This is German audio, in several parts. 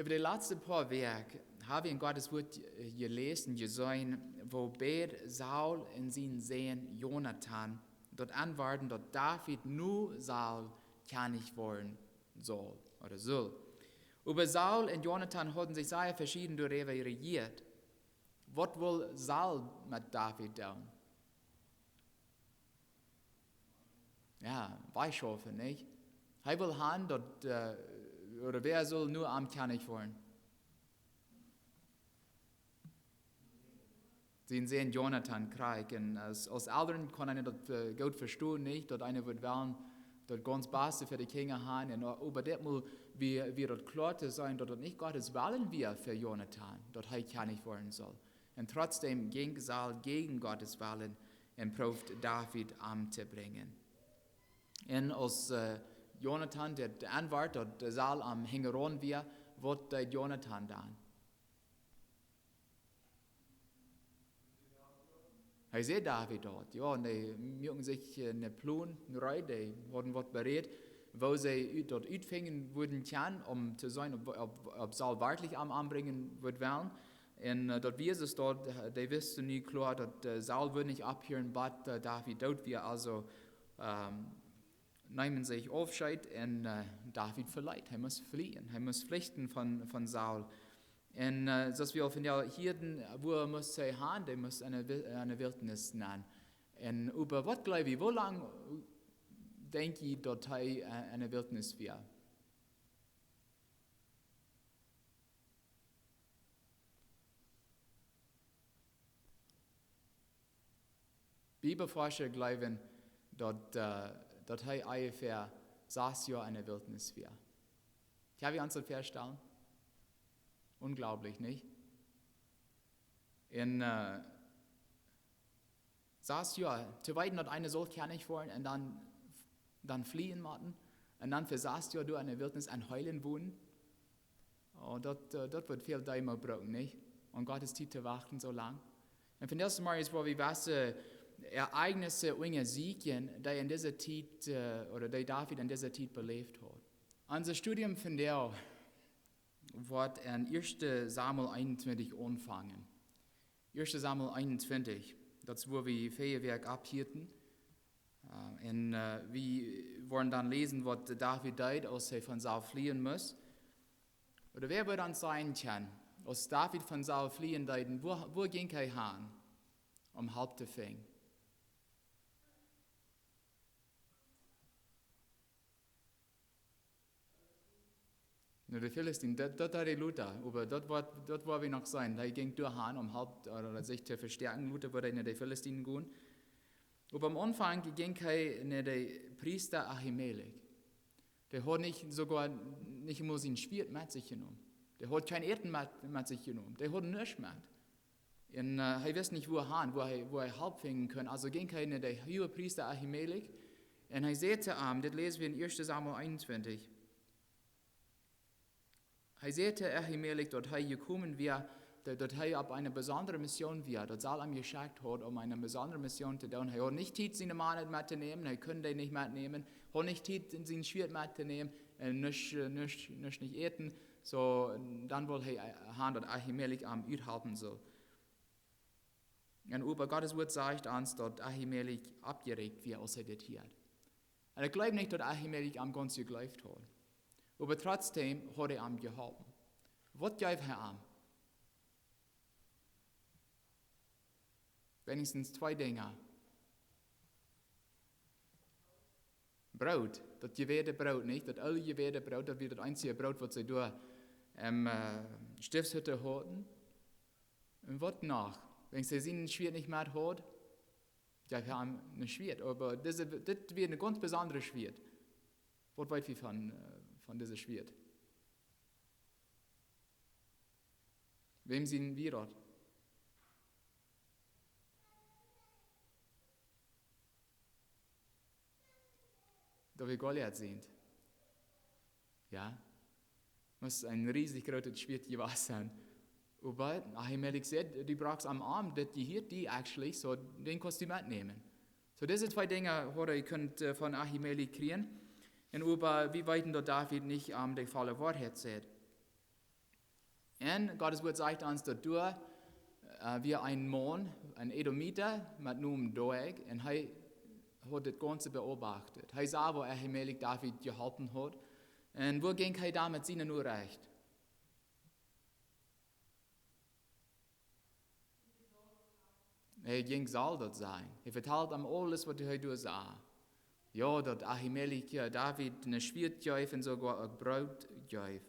Über die letzten paar Werke habe ich in Gottes Wort gelesen, gesehen, wo Saul in seinen Sehen Jonathan dort antworten, dass David nur Saul König wollen soll oder soll. Über Saul und Jonathan hatten sich sehr verschieden darüber regiert. Was will Saul mit David tun? Ja, Weihschafen, nicht? Er will haben, oder wer soll nur am König wollen? Sie sehen Jonathan Krieg. Und als Eltern kann einer das gut verstehen, nicht? Dass einer wird wollen, das ganz Beste für die Kinder haben. Und aber das muss wir das klar sein, dass das nicht Gottes Willen wir für Jonathan, dass er König wollen soll. Und trotzdem ging Saul gegen Gottes Willen und probt David umzubringen. Und als Jonathan der Antwort, dass Saul am Hängeron wir, wird Jonathan dann. Er sieht David dort, ja, und die mögen sich eine Plan rein, die wurden was berät, wo sie dort utfingen würden können, zu sehen, ob Saul wirklich am Anbringen wird werden. Und dort wie es dort, die wissen nicht klar, dass Saul wird nicht abhören, was David dort wir also nehmen sich Aufscheid und David verleiht, er muss fliehen, er muss flüchten von Saul. Und dass wir von der Hirten, wo muss sie haben, der muss eine Wildnis nennen. Und über was glaube ich, wo lange denke ich, dass er eine Wildnis wäre? Bibelforscher glauben, dass er ungefähr 6 Jahre eine Wildnis wäre. Kann ich uns das vorstellen? Unglaublich, nicht? In 6 Jahren, zu weit, dass eine soll König wollen und dann fliehen machen und dann für 6 Jahre durch eine Wildnis ein Heulen wohnen. Oh, das wird viel Däume brauchen, nicht? Und Gottes Zeit zu warten so lang. Und von das Mal ist, wo wir wissen, Ereignisse und Siegen, die in dieser Zeit, oder die David in dieser Zeit belebt hat. Unser Studium von der wird in 1. Samuel 21 anfangen. 1. Samuel 21, das wo wir Feuerwerk abhielten. Und wir wollen dann lesen, was David tut, als er von Saul fliehen muss. Oder wer wird dann sein können, als David von Saul fliehen tut, wo ging er hin, um halb zu fangen? Die Philistinen, das hat die Luther, aber das war wie noch sein. Da ging durch hin, um oder sich zu verstärken. Luther wurde in die Philistinen gehen. Aber am Anfang ging er in den Priester Ahimelech. Der hat nicht immer sein Schwert mit sich genommen. Der hat kein Erden mit sich genommen. Der hat nichts mit. Und er weiß nicht, wo er halb fangen kann. Also ging er in den hohen Priester Ahimelech. Und er sagte ihm, das lesen wir in 1. Samuel 21. Er sagte Ahimelech, dass er gekommen wäre, dass er auf eine besondere Mission wäre, dass Saul ihm geschickt hat, um eine besondere Mission zu tun. Er hat nicht Zeit, seine Mann mitzunehmen, er konnte ihn nicht mitnehmen, er hat nicht Zeit, sein Schwert mitzunehmen, nicht eten. So, dann wollte er haben, dass Ahimelech am halten soll. Und über Gottes Wort sagt uns, dass Ahimelech abgeregt wird, als er das hier hat. Und ich glaube nicht, dass Ahimelech am ganz geglaubt hat. Aber trotzdem hat er ihm geholfen. Was gab er ihm? Wenigstens 2 Dinge. Brot, das gewährte Brot, nicht? Das alle gewährte Brot, das wird das einzige Brot, was sie durch Stiftshütte hatten. Und was noch? Wenn sie sein Schwert nicht mehr hat, gab er ihm ein Schwert. Aber das wird ein ganz besonderes Schwert. Was weiß ich von diesem Schwert? Wem sind wir dort? Da wir Goliath sind. Ja? Muss ein riesig großes Schwert gewesen sein. Aber Ahimelech sagt, du brauchst am Arm, das gehört die actually, so den kannst du mitnehmen. So diese 2 Dinge, oder ihr könnt von Ahimelech kriegen. Und über wie weit der David nicht die volle Wahrheit sagt. Und Gottes Wort sagt uns, dass wir einen Mann, ein Edomiter, mit Namen Doeg, und er hat das Ganze beobachtet. Er sah, wo Ahimelech David gehalten hat, und wo ging er damit seinen nur recht? Er ging soll dort sein. Er vertelt ihm alles, was er dort sah. Ja, dat Ahimelech David eine Schwierigkeit und sogar ein Braut gab.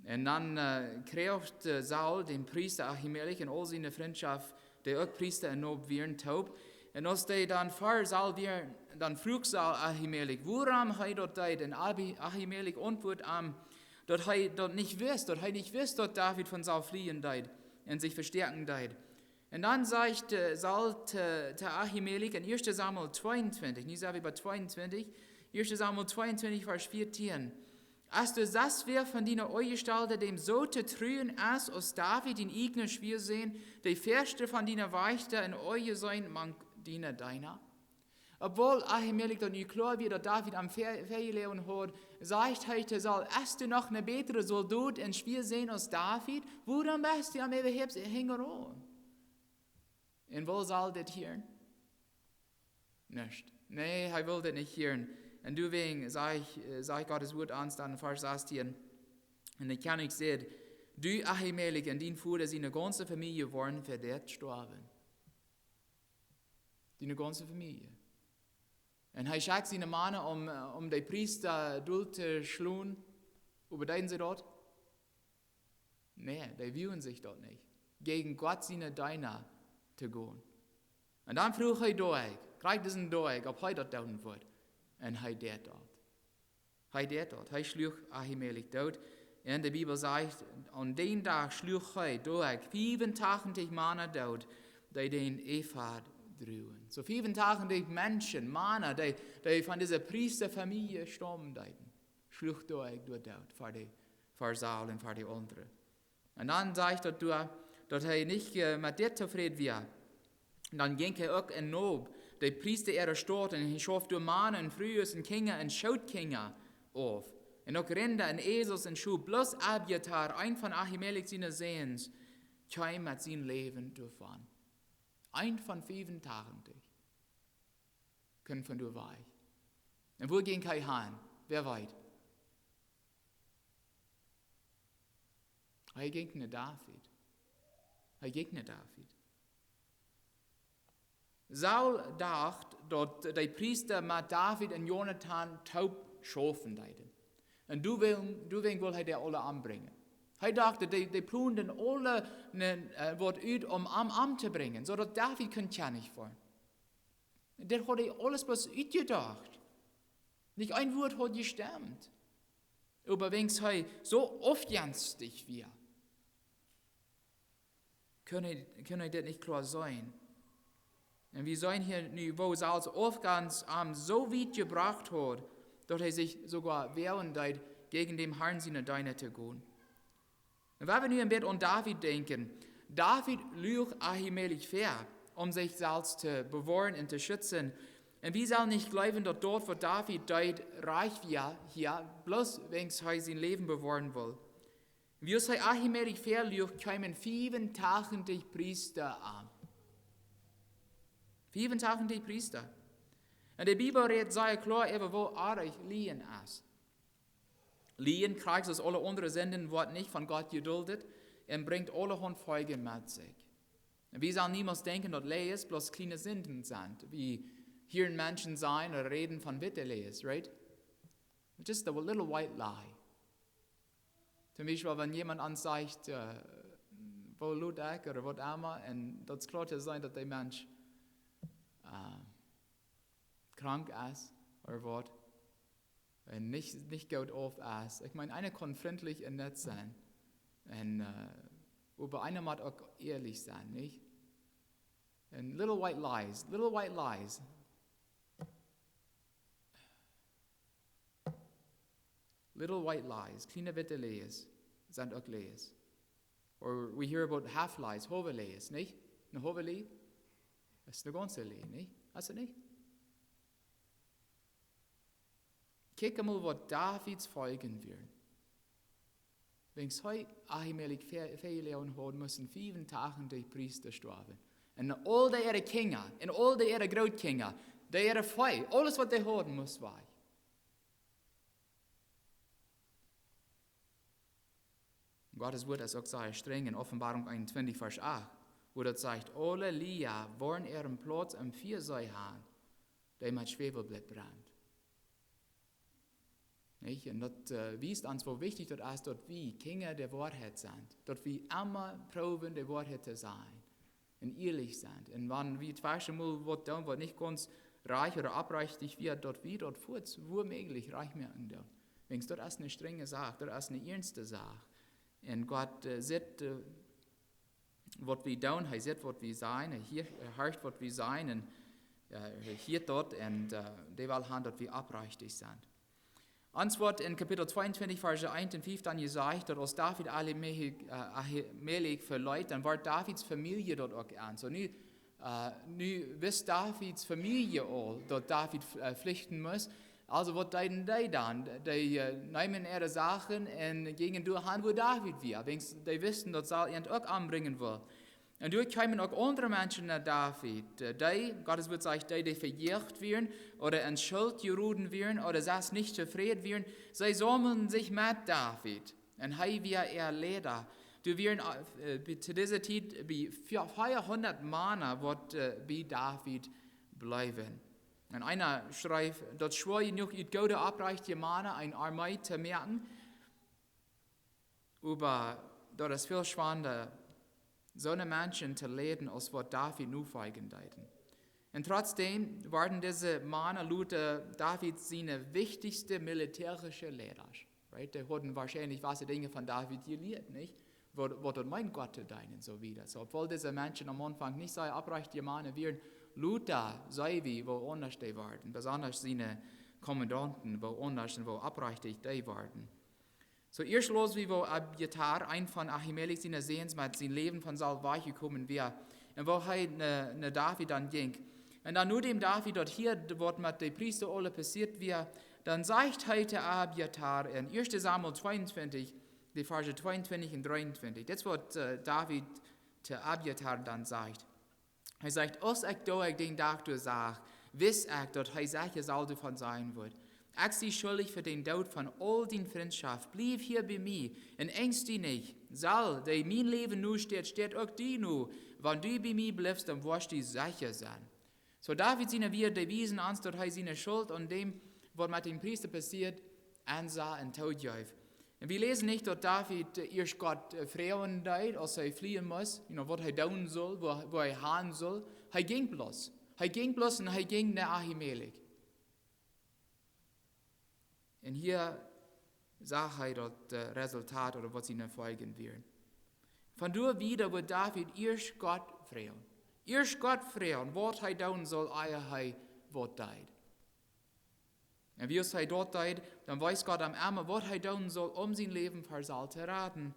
Und dann kriegt Saul den Priester Ahimelech und all seine Freundschaft, der auch Priester und Nob wären taub. Und als die dann vor Saul wären, dann frug Saul Ahimelech, woran er dort deit? Und Ahimelech antwortet ihm, dass er dort nicht wisst, dass David von Saul fliehen deit und sich verstärken deit. Und dann sagt Saul zu Ahimelech in 1. Samuel 22, nicht sage ich 22, 1. Samuel 22, Vers 14. Als du das wer von deiner Eugestalte dem so zu trühen als David in eigenen Schwier sehen, die Färste von deiner Weichte in Eue sein, man diener deiner. Obwohl Ahimelech dann nicht klar wird, dass David am Ferien hat, sagt heute Saul, hast du noch eine bessere Soldat in Schwier sehen als David? Wo dann bist du am Überhebs hängen an? Und wo soll das hören? Nicht. Nee, er will das nicht hören. Und deswegen sage ich Gottes Wort an, dann Vers 18. Und der König sagt, du Ahimelech und dein Vater, seine ganze Familie waren für das gestorben. Deine ganze Familie. Und er schickt seine Männer, um die Priester durchzuschlagen. Überdeuten sie dort? Nee, die wollen sich dort nicht. Gegen Gott seine Deiner zu gehen. Und dann frug er Doeg, kriegt diesen Doeg, ob er dort tun wird. Und er dort. Er schlug Ahimelech dort. Und die Bibel sagt, an den Tag schlug er Doeg 85 Männer dort, die den Ephod drüben. So 85 Menschen, Männer, die von dieser Priesterfamilie stammen, schlug Doeg dort für Saul und für die anderen. Und dann sagt er, dass er nicht mit dir zufrieden war. Und dann ging er auch in Nob, der Priester ihrer Stadt, und er schuf durch Männer und Frühes und Kinder und Schautkinder auf. Und auch Rinder und Esels und Schuh, bloß Abiathar, ein von Ahimelech seiner Sehens, kam mit seinem Leben davon. Ein von 85. Können von du weich. Und wo ging er hin? Wer weit? Er ging nach David. Saul dachte, dass die Priester mit David und Jonathan taub schaffen deuten. Und du will er alle anbringen. Er dachte, die planen alle was ut, um am Amt zu bringen, so dass David ja nicht fahren. Der hat alles bloß utgedacht. Nicht ein Wort hat gestimmt. Aber wenn es so aufjanstig wird, können das nicht klar sein. Und wir sehen hier, wo Sauls Aufgangs so weit gebracht hat, dass er sich sogar wehren hat, gegen den Herrn seiner Deine zu gehen. Und wenn wir nun ein bisschen an David denken, David lügt Ahimelech fair, sich Sauls zu bewahren und zu schützen. Und wir sollen nicht glauben, dass dort, wo David deut, reich wird, hier, bloß wenn er sein Leben bewahren will. Wie es Ahimelech fair lügt, kamen 85 Priester an. 85 Priester. Und die Bibel redet sehr klar über, wo artig Liehen ist. Liehen kriegt aus alle anderen Senden, wird nicht von Gott geduldet und bringt alle Folgen mit sich. Und wir sollen niemals denken, dass Lehes bloß kleine Sünden sind, wie hier Menschen sein oder reden von Witte-Lehes, right? Just a little white lie. Zum Beispiel, wenn jemand ansagt, wo Ludak oder was immer, und das klar zu sein, dass der Mensch krank ist oder was, und nicht gut auf ist. Ich meine, einer kann freundlich und nett sein. Und aber einer muss auch ehrlich sein, nicht? Und little white lies. Little white lies, kleine Witte Lehes, sind auch Lehes. Or we hear about half lies, halbe Lehes, nicht? Eine halbe Lie, das ist eine ganze Lie, nicht? Hast du nicht? Kick mal, was Davids Folgen werden. Wenn es heute Ahimelech Fehleon hat, müssen 5 Tage die Priester sterben. Und all die ihre Kinder, und all die ihre Großkinder, die ihre Feu, alles was die haben, muss weg. Gottes Wort ist auch sehr streng in Offenbarung 21, Vers 8, wo das sagt, alle Lia wollen ihren Platz am Viersee haben, der mit Schwefelblatt brennt. Nicht? Und das wies uns, wo wichtig das ist, dort wie Kinder der Wahrheit sind, dort wie immer proben, die Wahrheit zu sein und ehrlich sind. Und wenn wir zweimal was tun, was nicht ganz reich oder abrechtig wird, dort fort, wo möglich, reich merken dort. Wenn dort ist eine strenge Sache, dort ist eine ernste Sache. Und Gott sieht, was wir tun, er sieht, was wir sein, er hört, was wir sein, und er hört dort, und die will haben, dass wir abrechtig sind. Uns wird in Kapitel 22, Verse 1 und 5 dann gesagt, dass als David Ahimelech verleiht, dann war Davids Familie dort auch an. So nu wisst Davids Familie auch, dass David pflichten muss. Also was deuten die dann? Die nehmen ihre Sachen und gehen durch an, wo David war. Die wissen, dass Saul ihn auch anbringen will. Und dort kommen auch andere Menschen nach David. Gottes Wort sagt, die verjagt werden oder in Schuld gerufen werden oder das nicht zufrieden werden, sie sammeln sich mit David. Und er war ihr Leder. Du werden zu dieser Zeit bei 400 Männer bei David bleiben. Und einer schreibt, das schwor genug, ich gute abreichte Männer, eine Armee zu merken, aber das ist viel spannender, so eine Menschen zu leiden, als was David nur feigen deuten. Und trotzdem waren diese Männer laut David seine wichtigste militärische Lehrer. Right? Die hatten wahrscheinlich was Dinge von David gelehrt, nicht? Was dort mein Gott deinen so wieder. So, obwohl diese Menschen am Anfang nicht so abreichte Männer waren, Luther sei wie, wo anders die waren, besonders seine Kommandanten, wo anders und wo abrechtig die waren. So erst los, wie wo Abjatar, ein von Ahimelech seiner Sehens mit sein Leben von Saul weichgekommen wäre, und wo ne David dann ging. Und dann nur dem David dort hier, was mit den Priester alle passiert wäre, dann sagt heute Abjatar in 1. Samuel 22, die Verse 22 und 23, das was David zu Abjatar dann sagt. Er sagt, als ich da den Tag sag, wiss ich, dass er sicher Saul davon sein wird. Ich sie schuldig für den Tod von all den Freundschaft. Blieb hier bei mir und ängst dich nicht. Saul, der mein Leben nu steht auch die nu. Wenn du bei mir bleibst, dann wirst du sicher sein. So David seine wir bewiesen ans, dass er seine Schuld und dem, was mit dem Priester passiert, ansah und totjäuf. Und wir lesen nicht, dass David erst Gott freuen deut, als er fliehen muss, was er tun soll, wo er haben soll. Er ging bloß. Er ging bloß und er ging nach Ahimelech. Und hier sah er das Resultat oder was ihnen folgen wird. Von dort wieder wird David erst Gott freuen. Erst Gott freuen, was er tun soll, ehe er was deut. Und wie es er dort deut, dann weiß Gott am Ende, was er tun soll, sein Leben für Saul zu retten.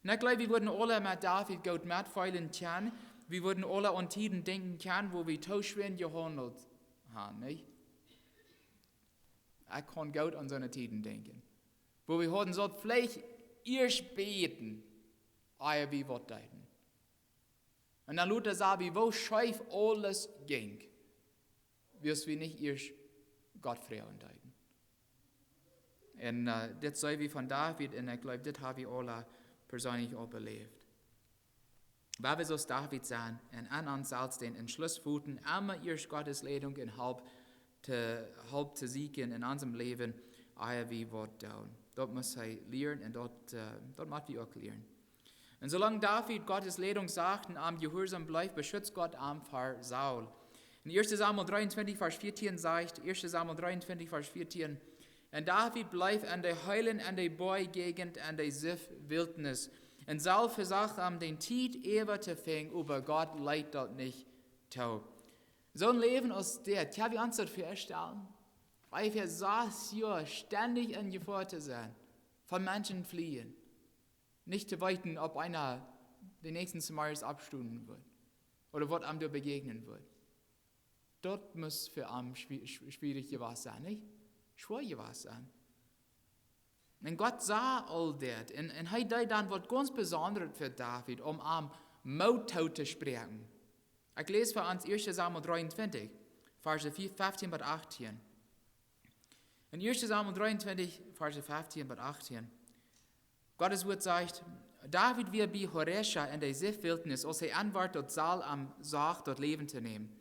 Und ich glaube, wir würden alle mit David gut mitfeilen können. Wir würden alle an Tiden denken können, wo wir tauschwen gehandelt haben, nicht? Ich kann gut an so eine Tiden denken. Wo wir hatten so vielleicht erst beten, ehe wir was deuten. Und dann Luther sagt, wo scheif alles ging, wirst wir nicht erst Gott freuen deuten. Und das sei wie von David, und ich glaube, das haben wir alle persönlich auch belebt. Weil wir so David sein, und an uns als den Entschluss fuhren, immer erst Gottes Leitung in Halb zu siegen in unserem Leben, ehe wir was tun. Dort muss er lernen und dort muss wir auch lernen. Und solange David Gottes Leitung sagt und am Gehorsam bleibt, beschützt Gott am vor Saul. In 1. Samuel 23, Vers 14 sagt, 1. Samuel 23, Vers 14, und David bleibt an der Heulen, an der Boy-Gegend, an der Sif-Wildnis. Und Saul versagt den Tiet ewer zu fängen, aber Gott leidt dort nicht taub. So ein Leben aus der, ja, wie uns das vorstellen? Weil wir 6 Jahre ständig in Gefahr zu sein, von Menschen fliehen. Nicht zu warten, ob einer den nächsten Samaris abstunden wird oder was einem da begegnen wird. Dort muss für einen schwierig gewesen sein, nicht? Schwer gewesen sein. Und Gott sah all das. Und er deed dann was ganz Besonderes für David, am Mordtod zu sprechen. Ich lese für uns 1. Samuel 23, Verse 15 bis 18. In 1. Samuel 23, Verse 15 bis 18. Gottes Wort sagt, David wir bei Horesha in der Sif-Wildnis, als antwortet dort Saul am Sarg dort Leben zu nehmen.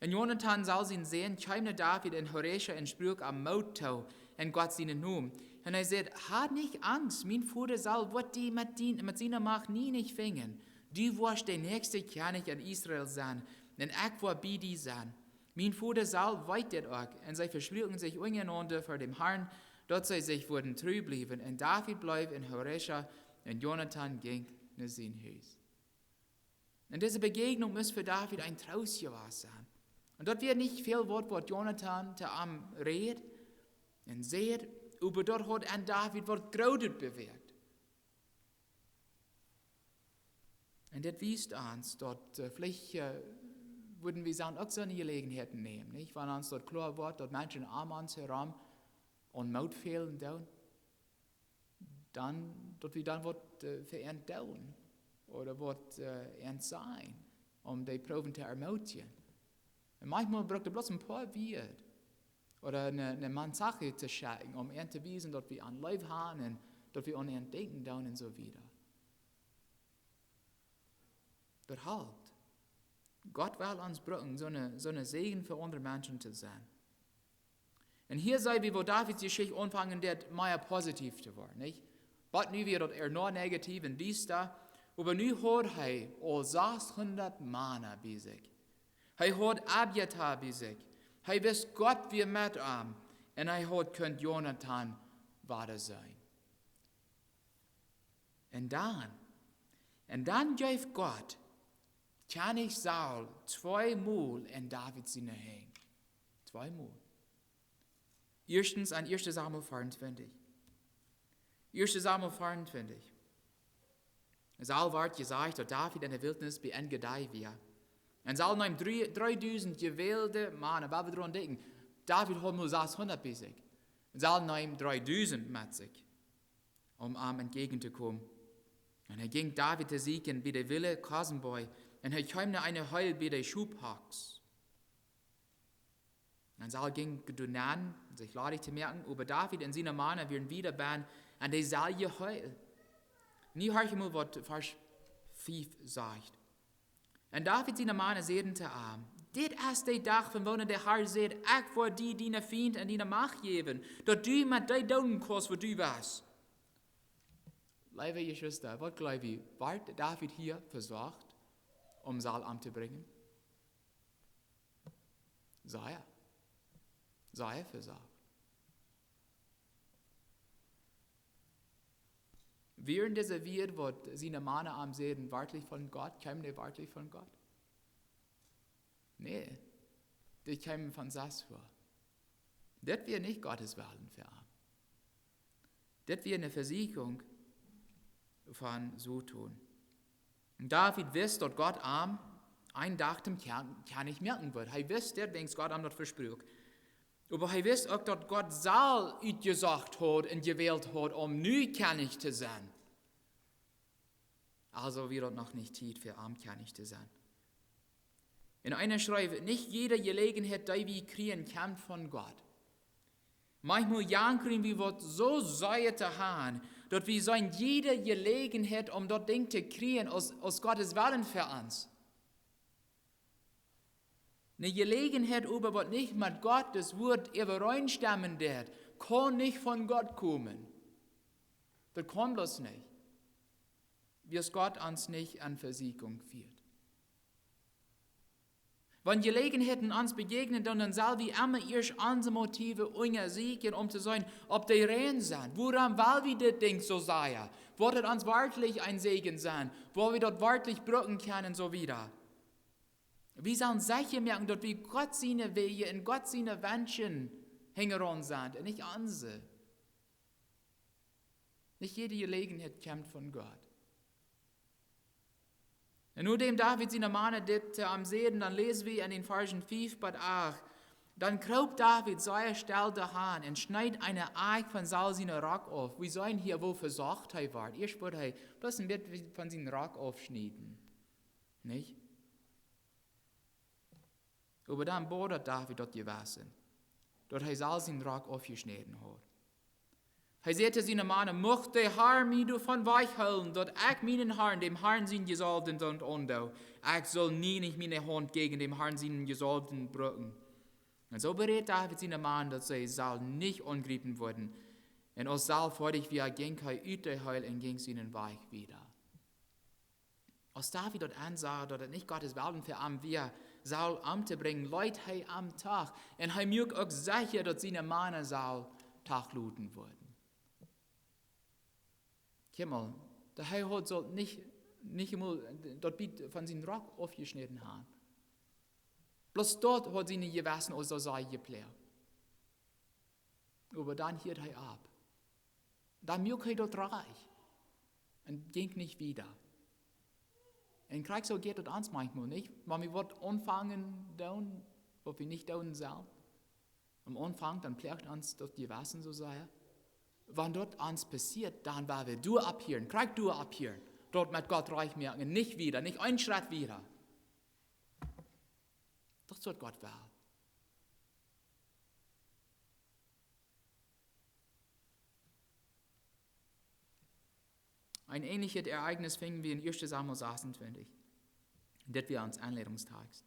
Und Jonathan soll sie sehen, käme David in Horesha in Sprüch am Mordtau in Gott seinen Namen. Und er sagt, hat nicht Angst, mein Vater soll, was die mit seiner Macht nie nicht fingen. Du wirst der nächste König in Israel sein, und ich will bei dir sein. Mein Vater soll weitet auch, und sie verschwören sich untereinander vor dem Herrn, dort sie sich wurden treu bleiben. Und David blieb in Horesha, und Jonathan ging nach sein Haus. Und diese Begegnung muss für David ein Trostjahr sein. Und dort wird nicht viel Wort, was Jonathan zu ihm redet und sagt, aber dort hat an David was Großes bewirkt. Und das wies uns, dort vielleicht würden wir sagen, auch so eine Gelegenheit nehmen, nicht? Wenn uns dort klar wird, dort Menschen um uns herum und Mut fehlen, dann dort wir dann wird für ihn tun oder wird ihn sein, die Proben zu ermutigen. Und manchmal braucht er bloß ein paar Worte oder eine Sache zu schicken, ihn zu wiesen, dass wir an Leib haben und dass wir an ihn denken und so weiter. Dort halt. Gott will uns brauchen, so eine Segen für andere Menschen zu sein. Und hier sei wie, wo Davids Geschichte anfangen, der mehr positiv zu werden, nicht? Aber nu wird er nur negativ und dies da, aber nu hat er 600 Männer bei sich. Er hat Abiathar bei sich. Er wisst Gott, wie mit ihm. Und er hat könnt Jonathan weiter sein. Und dann gab Gott, König Saul, 2-mal in David seine Hände. 2-mal. Erstens an 1. Samuel 24. 1. Samuel 24. Saul ward gesagt, dass David in der Wildnis bei Engedei war. Und Saul nahm 3000 gewählte Männer, weil wir daran denken, David hat nur 600 bei sich. Und Saul nahm 3000 mit sich, ihm entgegenzukommen. Und er ging David zu siegen bei der Wille Kasenboy, und er kam nach einer Heul bei der Schubhachs. Und Saul ging gedunan, sich ladig zu merken, aber David und seine Männer werden wieder ban, und der Saul geheul. Nie hör ich mal, was Vers 5 sagt. Und David seine Männer sagten zu ihm, dit ist der Tag, von wo der Herr sagt, ich will dir deine Feind und deine Macht geben, dass du mit deinen Daumen kannst, wo du warst. Liebe Geschwister, was glaube ich, war David hier versorgt, Saul umzubringen? Sei er versorgt. Während dieser Welt, wo seine Männer am Sehen, wirklich von Gott, kämen die wirklich von Gott? Nee, die kämen von Sasua. Das wäre nicht Gottes Willen für ihn. Das wäre eine Versicherung von so tun. Und David wusste, dass Gott ein Tag dem Kern nicht merken wird. Er wusste, deswegen Gott das versprach. Aber er wusste auch, dass Gott Saul gesagt hat und gewählt hat, neu König zu sein. Also wird noch nicht Zeit für König zu sein. In einer schreibt, nicht jede Gelegenheit, die wir kriegen, kommt von Gott. Manchmal jankern wir was so sehr zu haben, dass wir sein jede Gelegenheit, das Ding zu kriegen, aus Gottes Willen für uns. Eine Gelegenheit, über was nicht mit Gottes Wort übereinstimmen wird, kann nicht von Gott kommen. Das kann bloß nicht. Wie es Gott uns nicht an Versiegung führt. Wenn Gelegenheiten uns begegnen, dann soll wir immer erst unsere Motive untersuchen, zu sagen, ob die rein sind. Woran will wir das Ding so sein? Wird es uns wirklich ein Segen sein? Wo wir dort wirklich brücken können und so wieder. Wir sollen sicher merken, dass wir Gott seine Wege und Gott seine Wünsche hängeron sind und nicht unsere. Nicht jede Gelegenheit kommt von Gott. Und nur dem David seine Männer das am Sehen, dann lesen wir in den Versen 5 bis 8, Dann krob David seine Stelle daheim und schneid eine Eich von seinem Rock auf. Wir sollen hier wo versorgt war. Erst wird er bloß ein bisschen von seinem Rock aufschneiden. Nicht? Aber dann bodert David dort gewesen. Dort er all seinen Rock aufgeschnitten hat. Er sagte seinen Mann, möcht der Herr mich davon weichholen, dort ich meinen Herrn, dem Herrn sein Gesalbten und Ondo. Ich soll nie nicht meine Hand gegen dem Herrn seinen Gesalbten brücken. Und so berät David seinen Mann, dass er soll nicht angegriffen werden. Und aus soll fertig wie er ging, er üterheul und ging seinen Weg wieder. Als David dort ansah, dass er nicht Gottes Willen für ihn wir soll anzubringen, Leute er am Tag. Und er mögt auch sicher, dass seine Männer soll tagluten werden. Kimmel, der Herr hat so nicht einmal dort von seinem Rock aufgeschnitten haben. Bloß dort hat sie nicht gewesen, aus der Seite geplärt. Aber dann hielt er ab. Dann mögt er dort reich. Und ging nicht wieder. Und Krieg so geht es uns manchmal nicht. Wenn wir was anfangen, down, was wir nicht down sollen. Am Anfang, dann plärt uns dort gewesen, so sei. Wenn dort uns passiert, dann werden wir du abhören. Krieg du abhören. Dort mit Gott reich merken. Nicht wieder, nicht einen Schritt wieder. Das wird Gott will. Ein ähnliches Ereignis fingen wir in 1. Samuel 26. Das wir uns Anleitungstext.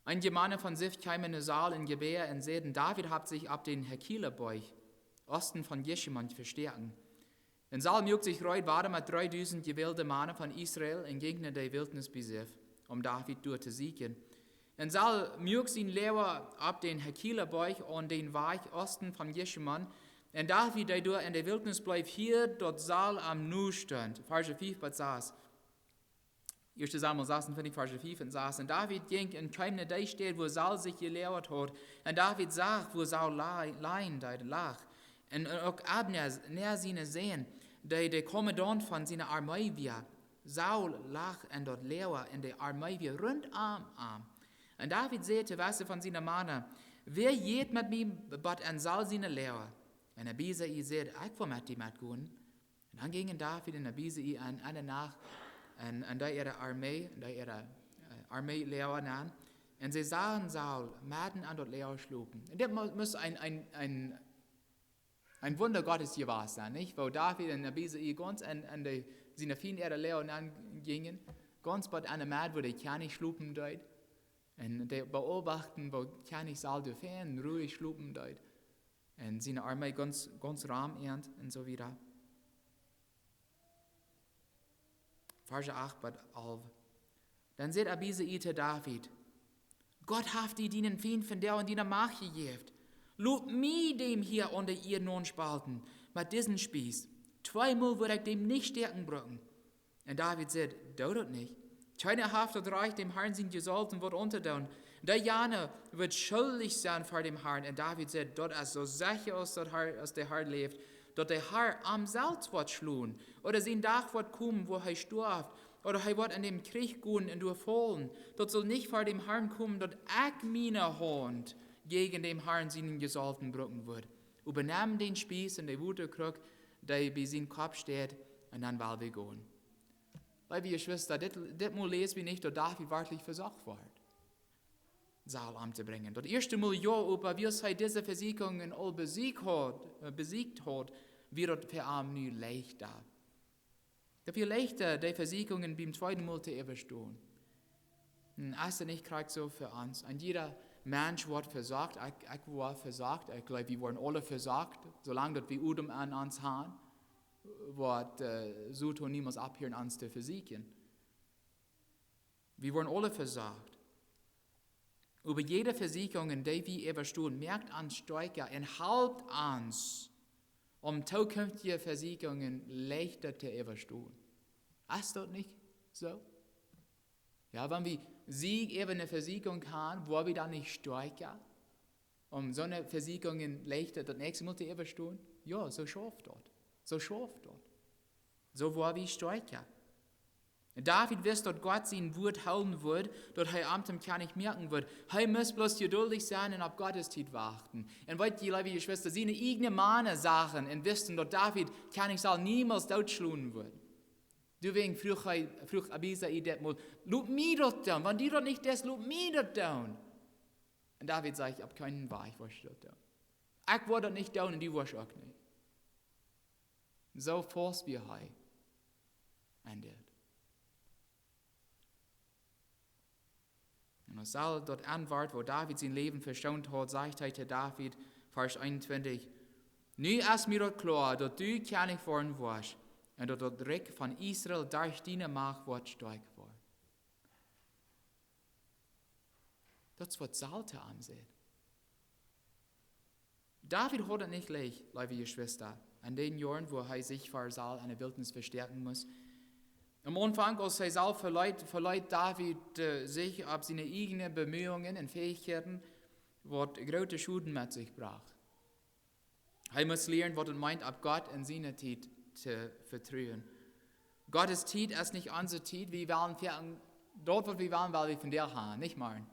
Ein Mann von Sif kam in den Saal in Gebär und sagten, David hat sich ab den Hekilerbeuch, Osten von Jeschimon, verstärken. In Saal mögt sich reut waren mit 3000 gewählte Männer von Israel in Gegend der Wildnis bei Sif, David durchzusiegen. Und Saul mögt ihn leer ab den Hekilerbeuch und den Weich Osten von Jeschimon. Und David, der durch in der Wildnis bleibt, hier dort Saul am Nu stand. Vers 5 saß. 1. Samuel 26, Vers 5 und saß. Und David ging und kam in der Stadt, wo Saul sich gelehrt hat. Und David sah, wo Saul lag. Und auch Abner, näher seine sehen, der Kommandant von seiner Armee war. Saul lag und dort leer in der Armee war rund am Arm. Und David sagte, was von seiner Mann, wer geht mit mir, bat an Saul seine Lehrer. Und Abisai sagte, ich will mit dir mitgehen. Und dann gingen David und Abisai an eine Nacht an der ihre Armeelehrer nahm. Und sie sahen Saul, Maden an dort Lehrer schlupen. Und das muss ein Wunder Gottes gewesen sein, nicht? Wo David und Abisai ganz an seine vielen ihre Lehrer gingen, ganz bei einer Mad, wo die Kerne schlupen dort. Und die beobachten, wo kann Saul dürfen, ruhig schlupen dort. Und seine Armee ganz rahm ernt und so wieder. Vers 8 bis 11. Dann sagt Abisai zu David, Gott hat die dienen Feind von der und deiner Macht gegeben. Lob mir dem hier unter ihr nun spalten, mit diesem Spieß. 2-mal würde ich dem nicht stärken brücken. Und David sagt, dauert nicht. Keiner Haft und Reich dem Herrn sind gesalten wird unterdauen. Der Jana wird schuldig sein vor dem Herrn. Und David sagt, dort ist so sicher, als der Herr lebt, dort der Herr am Salz wird schluen. Oder sein Tag wird kommen, wo er stirbt. Oder er wird in dem Krieg gehen und durchfallen. Dort soll nicht vor dem Herrn kommen, dort ich meine Hand gegen dem Herrn seinen Gesalten brücken wird. Übernehmen den Spieß und die Wuterkrug, der bei seinem Kopf steht, und dann wollen wir gehen. Liebe Geschwister, das mal lesen wir nicht, dass David wirklich versorgt wird, Saul umzubringen. Das erste Mal, ja, aber wie er diese Versicherungen all besiegt hat, wird für ihn nun leichter. Dafür leichter, die Versicherungen beim zweiten Mal zu überstehen. Es ist nicht gerade so für uns. Und jeder Mensch wird versagt, ich war versagt, ich glaube, wir wurden alle versagt, solange wir Udem an uns haben. Wird so tun niemals abhören, uns zu versichern. Wir wurden alle versagt. Über jede Versicherung, die wir überstehen, merkt uns stärker und hält uns, zukünftige Versicherungen leichter zu überstehen. Ist das nicht so? Ja, wenn wir eine Versicherung haben, wo wir dann nicht stärker, so eine Versicherung leichter das nächste Mal zu überstehen? Ja, so schafft dort. So war wie stärker. David wisst, dass Gott sein Wort halten wird, dass er am kann nicht merken wird. Er muss bloß geduldig sein und auf Gottes Zeit warten. Und wollt ihr, liebe Geschwister, seine eigene Mann sagen und wissen, dass David kann ich sagen, niemals totschlagen wird. Du wegen früh Abisa idet mal, lob mir dort down, wenn die dort nicht das, lob mir dort down. Und David sagt, ich hab keinen Weg, ich wasch dort down. Ich war dort nicht down und die wasch auch nicht. So forst wir hei. Und das. Und als all dort antwort, wo David sein Leben verschont hat, sagt er zu David, Vers 21, nu ist mir dort klar, dass du König worden warst, und dass das Reich von Israel durch deine Macht wird stark war. Das ist, was Salte ansieht. David hat es nicht leicht, liebe Geschwister, an den Jahren, wo er sich für Saul eine Wildnis verstärken muss. Am Anfang, als er Saul verleiht David sich auf seine eigenen Bemühungen und Fähigkeiten, wird große Schulden mit sich gebracht. Er muss lernen, was es meint, auf Gott in seiner Zeit zu vertrauen. Gottes Zeit ist nicht unsere Zeit, wir wollen dort, wo wir wollen, weil wir von der haben, nicht mal.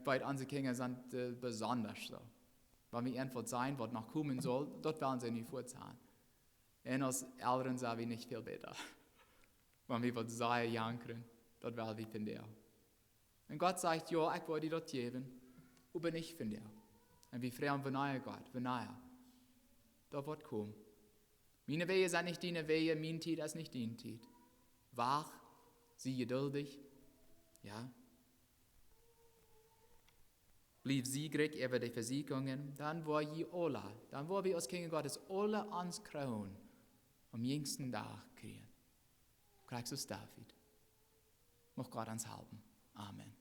Bei unsere Kinder sind besonders so. Wenn wir irgendwas sein, was noch kommen soll, dort wollen sie nicht vorzahlen. Und als Eltern sind wir nicht viel besser. Wenn wir was sagen, jankern, dort wollen wir von der. Und Gott sagt, ja, ich will dir dort geben, aber nicht von der. Und wir fragen, wenn er Gott, wenn er, da wird kommen. Meine Wege sind nicht deine Wege, mein Zeit ist nicht dein Zeit. Wach, sie geduldig, ja. Blieb siegreich über die Versiegungen, dann war je alle, dann war wir als Kinder Gottes alle ans Krauen am jüngsten Tag kriegen. Kriegst du es, David? Mach Gott ans Halben. Amen.